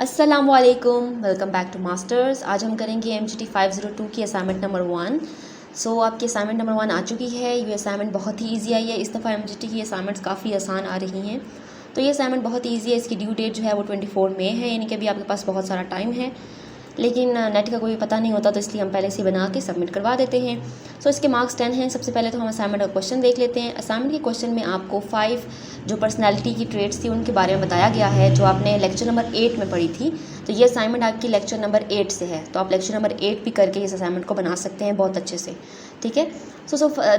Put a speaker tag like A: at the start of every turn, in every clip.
A: अस्सलामुअलैकुम, welcome back to masters. आज हम करेंगे MGT 502 की असाइनमेंट नंबर 1। आपकी असाइनमेंट नंबर 1 आ चुकी है। ये असाइनमेंट बहुत ही इजी आई है। इस दफ़ा MGT की असाइनमेंट्स काफ़ी आसान आ रही हैं। तो ये असाइनमेंट बहुत ईजी है। इसकी ड्यू डेट जो है वो 24 मई है, यानी कि अभी आपके पास बहुत सारा टाइम है। लेकिन नेट का कोई पता नहीं होता, तो इसलिए हम पहले से बना के सबमिट करवा देते हैं। इसके मार्क्स 10 हैं। सबसे पहले तो हम असाइनमेंट का क्वेश्चन देख लेते हैं। असाइनमेंट के क्वेश्चन में आपको 5 जो पर्सनैलिटी की ट्रेड्स थी उनके बारे में बताया गया है, जो आपने लेक्चर नंबर 8 में पढ़ी थी। तो ये असाइनमेंट आपकी लेक्चर नंबर 8 से है, तो आप लेक्चर नंबर 8 भी करके इस असाइनमेंट को बना सकते हैं बहुत अच्छे से। ठीक है।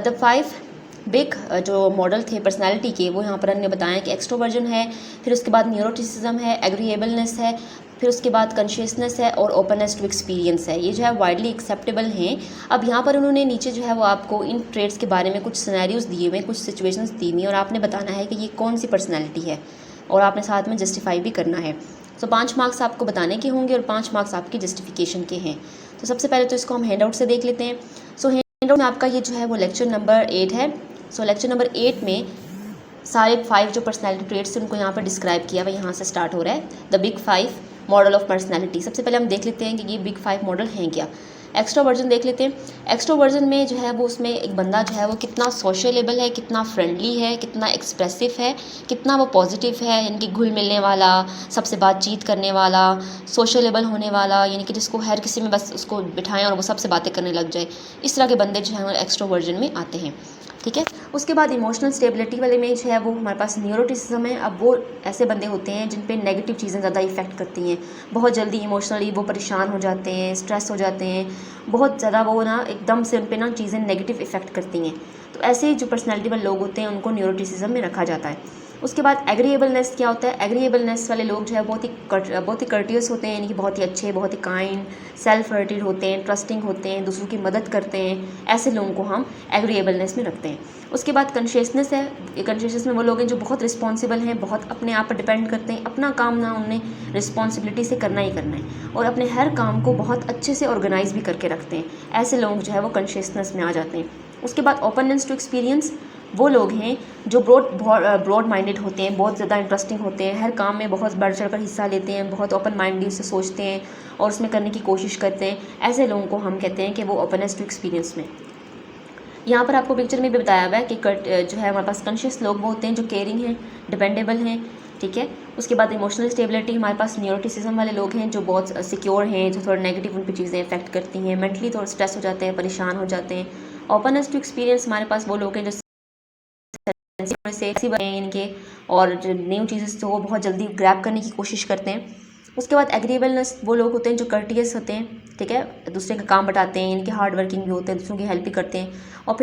A: द 5 बिग जो मॉडल थे पर्सनालिटी के, वो यहाँ पर हमने बताया कि एक्सट्रोवर्जन है, फिर उसके बाद न्यूरोटिसिज्म है, एग्रीएबलनेस है, फिर उसके बाद कॉन्शियसनेस है और ओपननेस टू एक्सपीरियंस है। ये जो है वाइडली एक्सेप्टेबल हैं। अब यहाँ पर उन्होंने नीचे जो है वो आपको इन ट्रेड्स के बारे में कुछ सिनेरियोज दिए हुए, कुछ सिचुएशंस दी हुई, और आपने बताना है कि ये कौन सी पर्सनैलिटी है, और आपने साथ में जस्टिफाई भी करना है। 5 मार्क्स आपको बताने के होंगे और 5 मार्क्स आपकी जस्टिफिकेशन के हैं। तो सबसे पहले तो इसको हम हैंड आउट से देख लेते हैं। हैंड आउट में आपका ये जो है वो लेक्चर नंबर 8 है। लेक्चर नंबर 8 में सारे 5 जो पर्सनैलिटी ट्रेड्स थे उनको यहाँ पर डिस्क्राइब किया हुआ, यहाँ से स्टार्ट हो रहा है। The big 5 model of personality. सबसे पहले हम देख लेते हैं कि ये बिग 5 मॉडल हैं क्या। एक्स्ट्रोवर्जन देख लेते हैं। एक्स्ट्रोवर्जन में जो है वो उसमें एक बंदा जो है वो कितना सोशलेबल है, कितना फ्रेंडली है, कितना एक्सप्रेसिव है, कितना वो पॉजिटिव है, यानी कि घुल मिलने वाला, सबसे बातचीत करने वाला, सोशलेबल होने वाला, यानी कि जिसको हर किसी में बस उसको बिठाएं और वो सबसे बातें करने लग जाए। इस तरह के बंदे जो हैं वो एक्स्ट्रोवर्जन में आते हैं। ठीक है। उसके बाद इमोशनल स्टेबिलिटी वाले में जो है वो हमारे पास न्यूरोटिसिज्म है। अब वो ऐसे बंदे होते हैं जिन पे नेगेटिव चीज़ें ज़्यादा इफेक्ट करती हैं, बहुत जल्दी इमोशनली वो परेशान हो जाते हैं, स्ट्रेस हो जाते हैं, बहुत ज़्यादा वो ना एकदम से उन पे ना चीज़ें नेगेटिव इफेक्ट करती हैं। तो ऐसे जो पर्सनैलिटी वाले लोग होते हैं उनको न्यूरोटिसिज्म में रखा जाता है। उसके बाद एग्रीएबलनेस क्या होता है। एग्रीएबलनेस वाले लोग जो है बहुत ही कर्टियस होते हैं, यानी कि बहुत ही अच्छे, बहुत ही काइंड, सेल्फ हर्टेड होते हैं, ट्रस्टिंग होते हैं, दूसरों की मदद करते हैं। ऐसे लोगों को हम एग्रीएबलनेस में रखते हैं। उसके बाद कॉन्शियसनेस है। कॉन्शियसनेस में वो लोग हैं जो बहुत रिस्पॉन्सिबल हैं, बहुत अपने आप पर डिपेंड करते हैं, अपना काम ना उन्हें रिस्पॉन्सिबिलिटी से करना ही करना है, और अपने हर काम को बहुत अच्छे से ऑर्गेनाइज भी करके रखते हैं। ऐसे लोग जो है वो कॉन्शियसनेस में आ जाते हैं। उसके बाद ओपननेस टू एक्सपीरियंस, वो लोग हैं जो ब्रॉड माइंडेड होते हैं, बहुत ज़्यादा इंटरेस्टिंग होते हैं, हर काम में बहुत बढ़ चढ़ कर हिस्सा लेते हैं, बहुत ओपन माइंडेड से सोचते हैं और उसमें करने की कोशिश करते हैं। ऐसे लोगों को हम कहते हैं कि वो ओपननेस टू एक्सपीरियंस में। यहाँ पर आपको पिक्चर में भी बताया हुआ है कि जो है हमारे पास कॉन्शियस लोग वो होते हैं जो केयरिंग हैं, डिपेंडेबल हैं। ठीक है। उसके बाद इमोशनल स्टेबिलिटी, हमारे पास न्यूरोटिसिज्म वाले लोग हैं जो बहुत सिक्योर हैं, जो थोड़ा नेगेटिव उन पर चीज़ें इफेक्ट करती हैं, मेंटली थोड़ा स्ट्रेस हो जाते हैं, परेशान हो जाते हैं। ओपननेस टू एक्सपीरियंस, हमारे पास वो लोग हैं जो से इनके, और जो न्यू चीज़ें तो वो बहुत जल्दी ग्रैब करने की कोशिश करते हैं। उसके बाद एग्रीएबलनेस, वो लोग होते हैं जो कर्टियस होते हैं। ठीक है। दूसरे का काम बताते हैं, इनके हार्ड वर्किंग भी होते हैं, दूसरों की हेल्प भी करते हैं। और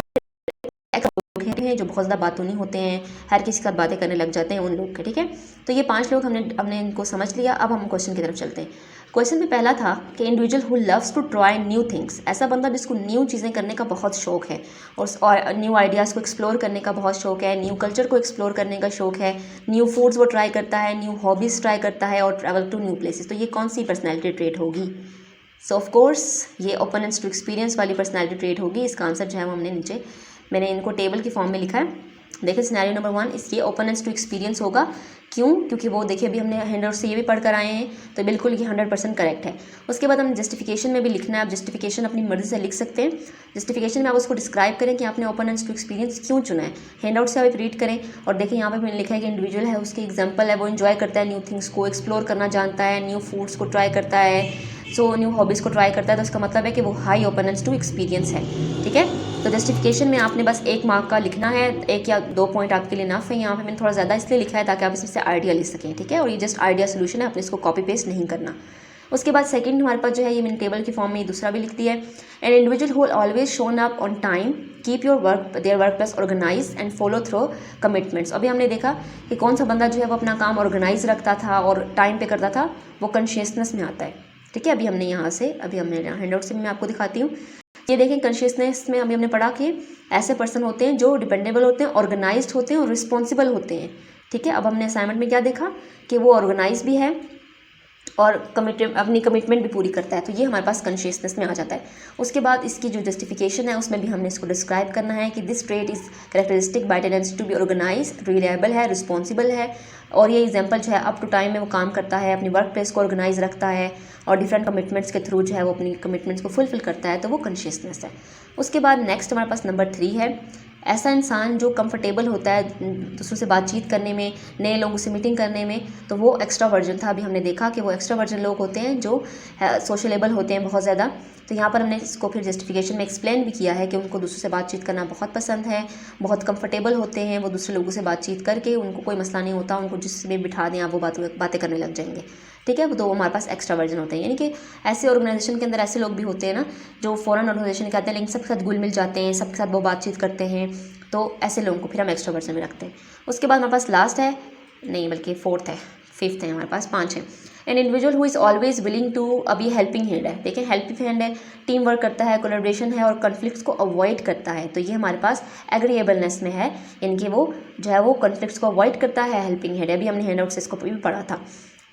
A: फिर हैं जो बहुत ज़्यादा बातूनी होते हैं, हर किसी के साथ बातें करने लग जाते हैं उन लोग के। ठीक है। तो ये 5 लोग हमने इनको समझ लिया। अब हम क्वेश्चन की तरफ चलते हैं। क्वेश्चन में पहला था कि individual who loves to try new things, ऐसा बंदा जिसको न्यू चीज़ें करने का बहुत शौक है और न्यू आइडियाज़ को एक्सप्लोर करने का बहुत शौक है, न्यू कल्चर को एक्सप्लोर करने का शौक है, न्यू फूड्स वो ट्राई करता है, न्यू हॉबीज़ ट्राई करता है और ट्रैवल टू न्यू प्लेसेस। तो ये कौन सी पर्सनैलिटी ट्रेट होगी? ऑफ कोर्स ये ओपननेस टू एक्सपीरियंस वाली पर्सनैलिटी ट्रेट होगी। इसका आंसर जो है वो मैंने इनको टेबल की फॉर्म में लिखा है। देखिए सिनेरियो नंबर 1, इसलिए ओपननेस टू एक्सपीरियंस होगा। क्यों? क्योंकि वो देखिए अभी हमने हैंडआउट से ये भी पढ़ कर आए हैं, तो बिल्कुल ये 100% करेक्ट है। उसके बाद हम जस्टिफिकेशन में भी लिखना है। आप जस्टिफिकेशन अपनी मर्जी से लिख सकते हैं। जस्टिफिकेशन में आप उसको डिस्क्राइब करें कि आपने ओपननेस टू एक्सपीरियंस क्यों चुना है। हैंडआउट से आप रीड करें और देखिए यहाँ पर मैंने लिखा है कि इंडिविजुअल है, उसकी एग्जाम्पल है, वो इन्जॉय करता है न्यू थिंग्स को, एक्सप्लोर करना जानता है, न्यू फूड्स को ट्राई करता है, न्यू हॉबीज़ को ट्राई करता है। तो इसका मतलब है कि वो हाई ओपननेस टू एक्सपीरियंस है। ठीक है। तो जस्टिफिकेशन में आपने बस 1 मार्क का लिखना है, 1 या 2 पॉइंट आपके लिए इनफ है। यहाँ पे मैंने थोड़ा ज़्यादा इसलिए लिखा है ताकि आप इसमें से आइडिया ले सकें। ठीक है। और ये जस्ट आइडिया सोल्यूशन है, आपने इसको कॉपी पेस्ट नहीं करना। उसके बाद सेकंड हमारे पास जो है ये मैंने टेबल की फॉर्म में दूसरा भी लिख दिया है। An individual who always shown up on time, keep their work place organise and follow through commitments. अभी हमने देखा कि कौन सा बंदा जो है वो अपना काम ऑर्गेनाइज रखता था और टाइम पे करता था, वो कॉन्शियसनेस में आता है। ठीक है। अभी हमने हैंडआउट से मैं आपको दिखाती हूँ। ये देखें, कॉन्शियसनेस में हमने पढ़ा कि ऐसे पर्सन होते हैं जो डिपेंडेबल होते हैं, ऑर्गेनाइज्ड होते हैं और रिस्पॉन्सिबल होते हैं। ठीक है। अब हमने असाइनमेंट में क्या देखा कि वो ऑर्गेनाइज भी है, और अपनी कमिटमेंट भी पूरी करता है। तो ये हमारे पास कॉन्शियसनेस में आ जाता है। उसके बाद इसकी जो जस्टिफिकेशन है उसमें भी हमने इसको डिस्क्राइब करना है कि this trait is characteristic by tendency to be organise, reliable है, रिस्पॉन्सिबल है। और ये एग्जाम्पल जो है अप टू टाइम में वो काम करता है, अपनी वर्क प्लेस को ऑर्गेनाइज रखता है और डिफरेंट कमिटमेंट्स के थ्रू जो है वो अपनी कमिटमेंट्स को फुलफिल करता है, तो वो कॉन्शियसनेस है। उसके बाद नेक्स्ट हमारे पास नंबर 3 है, ऐसा इंसान जो कंफर्टेबल होता है दूसरों से बातचीत करने में, नए लोगों से मीटिंग करने में, तो वो एक्स्ट्रावर्जन था। अभी हमने देखा कि वो एक्स्ट्रावर्जन लोग होते हैं जो सोशलेबल होते हैं बहुत ज़्यादा। तो यहाँ पर हमने इसको फिर जस्टिफिकेशन में एक्सप्लेन भी किया है कि उनको दूसरों से बातचीत करना बहुत पसंद है, बहुत कंफर्टेबल होते हैं वो दूसरे लोगों से बातचीत करके, उनको कोई मसला नहीं होता, उनको जिसमें बिठा दें आप वो बातें करने लग जाएंगे। ठीक है, तो वो हमारे पास एक्स्ट्रावर्जन होते हैं। यानी कि ऐसे ऑर्गेनाइजेशन के अंदर ऐसे लोग भी होते हैं ना जो फॉरेन ऑर्गेनाइजेशन के आते हैं लेकिन सबके साथ घुल मिल जाते हैं, सबके साथ वो बातचीत करते हैं, तो ऐसे लोगों को फिर हम एक्स्ट्रावर्जन में रखते हैं। उसके बाद हमारे पास लास्ट है, नहीं बल्कि फिफ्थ है हमारे पास, 5 है। An individual who is always willing to, अब ये हेल्पिंग हैंड है। देखें हेल्पिंग हैंड है, टीम वर्क करता है, कोलैबोरेशन है और कॉन्फ्लिक्ट्स को अवॉइड करता है। तो ये हमारे पास एग्रीएबलनेस में है, यानी कि वो जो है वो कॉन्फ्लिक्ट्स को अवॉइड करता है, हेल्पिंग हैंड है। अभी हमने हैंड आउट से इसको भी पढ़ा था।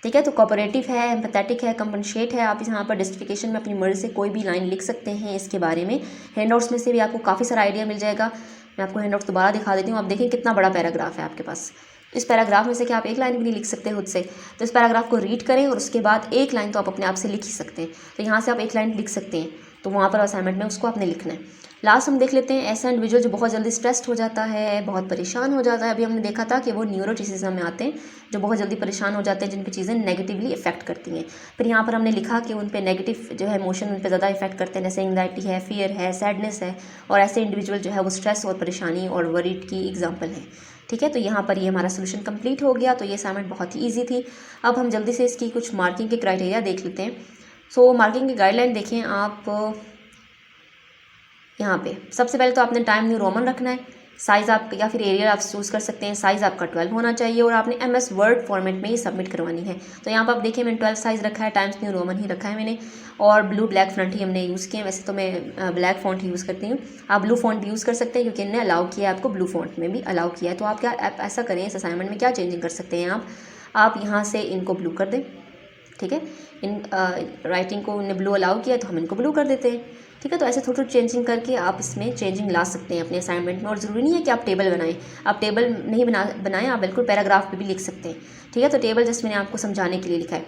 A: ठीक है, तो कोऑपरेटिव है, एम्पैथेटिक है, कंपनशेट है। आप यहाँ पर जस्टिफिकेशन में अपनी मर्जी से कोई भी लाइन लिख सकते हैं इसके बारे में। हैंड आउट्स में से भी आपको काफ़ी सारा आइडिया मिल जाएगा। मैं आपको हैंड आउट्स दोबारा दिखा देती हूँ। आप देखें कितना बड़ा पैराग्राफ है आपके पास। इस पैराग्राफ में से कि आप एक लाइन भी नहीं लिख सकते खुद से, तो इस पैराग्राफ को रीड करें और उसके बाद एक लाइन तो आप अपने आप से लिख ही सकते हैं। तो यहाँ से आप एक लाइन लिख सकते हैं, तो वहाँ पर असाइनमेंट में उसको आपने लिखना है। लास्ट हम देख लेते हैं, ऐसा इंडिविजुअल जो बहुत जल्दी स्ट्रेस्ड हो जाता है, बहुत परेशान हो जाता है। अभी हमने देखा था कि वो न्यूरोटिसिज्म में आते हैं, जो बहुत जल्दी परेशान हो जाते हैं, जिन पे चीज़ें नेगेटिवली इफेक्ट करती हैं। फिर यहाँ पर हमने लिखा कि उन पे नेगेटिव जो है इमोशन उन पे ज़्यादा इफेक्ट करते हैं, जैसे एंग्जाइटी है, फियर है, सैडनेस है, और ऐसे इंडिविजुअल जो है वो स्ट्रेस और परेशानी और वरीड की एग्जाम्पल है। ठीक है, तो यहाँ पर ये हमारा सोल्यूशन कंप्लीट हो गया। तो ये असाइनमेंट बहुत ही ईजी थी। अब हम जल्दी से इसकी कुछ मार्किंग के क्राइटेरिया देख लेते हैं। सो मार्किंग की गाइडलाइन देखें आप यहाँ पे। सबसे पहले तो आपने टाइम न्यू रोमन रखना है, साइज़ आप या फिर एरिया आप चूज़ कर सकते हैं, साइज़ आपका 12 होना चाहिए और आपने MS वर्ड फॉर्मेट में ही सबमिट करवानी है। तो यहाँ पर आप देखिए मैंने 12 साइज़ रखा है, टाइम्स न्यू रोमन ही रखा है मैंने, और ब्लू ब्लैक फ्रंट ही हमने यूज़ किया। वैसे तो मैं ब्लैक फ़ॉन्ट ही यूज़ करती हूँ, आप ब्लू फ़ॉन्ट भी यूज़ कर सकते हैं क्योंकि इन्होंने अलाउ किया है, आपको ब्लू फ़ॉन्ट में भी अलाउ किया है। तो आप ऐसा करें, इस असाइनमेंट में क्या चेंजिंग कर सकते हैं आप यहाँ से इनको ब्लू कर दें। ठीक है, इन राइटिंग को इन्हें ब्लू अलाउ किया तो हम इनको ब्लू कर देते हैं। ठीक है, तो ऐसे थोड़ी चेंजिंग करके आप इसमें चेंजिंग ला सकते हैं अपने असाइनमेंट में। और ज़रूरी नहीं है कि आप टेबल बनाएं, आप टेबल नहीं बनाएं, आप बिल्कुल पैराग्राफ पे भी लिख सकते हैं। ठीक है, तो टेबल जस्ट मैंने आपको समझाने के लिए लिखा है।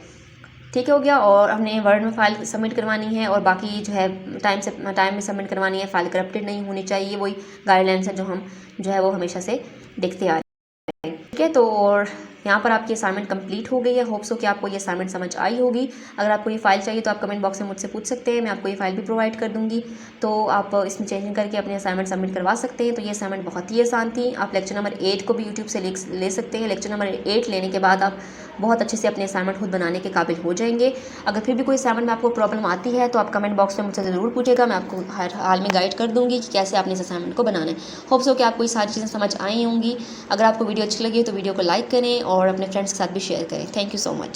A: ठीक है, हो गया। और हमने वर्ड में फ़ाइल सबमिट करवानी है और बाकी जो है टाइम में सबमिट करवानी है। फ़ाइल करप्टेड नहीं होनी चाहिए, वही गाइडलाइंस है जो हम जो है वो हमेशा से देखते आ रहे हैं। ठीक है, तो और यहाँ पर आपकी असाइनमेंट कंप्लीट हो गई है। होप सो कि आपको ये असाइनमेंट समझ आई होगी। अगर आपको ये फाइल चाहिए तो आप कमेंट बॉक्स में मुझसे पूछ सकते हैं, मैं आपको ये फाइल भी प्रोवाइड कर दूँगी। तो आप इसमें चेंजिंग करके अपने असाइनमेंट सबमिट करवा सकते हैं। तो ये असाइनमेंट बहुत ही आसान थी। आप लेक्चर नंबर 8 को भी यूट्यूब से ले सकते हैं। लेक्चर नंबर 8 लेने के बाद आप बहुत अच्छे से अपने असाइनमेंट खुद बनाने के काबिल हो जाएंगे। अगर फिर भी कोई असाइनमेंट में आपको प्रॉब्लम आती है तो आप कमेंट बॉक्स में मुझसे ज़रूर पूछेगा, मैं आपको हर हाल में गाइड कर दूँगी कि कैसे आपने इस असाइनमेंट को बनाना है। होप सो कि आपको ये सारी चीज़ें समझ आई होंगी। अगर आपको वीडियो अच्छी लगी तो वीडियो को लाइक करें और अपने फ्रेंड्स के साथ भी शेयर करें। Thank you so much.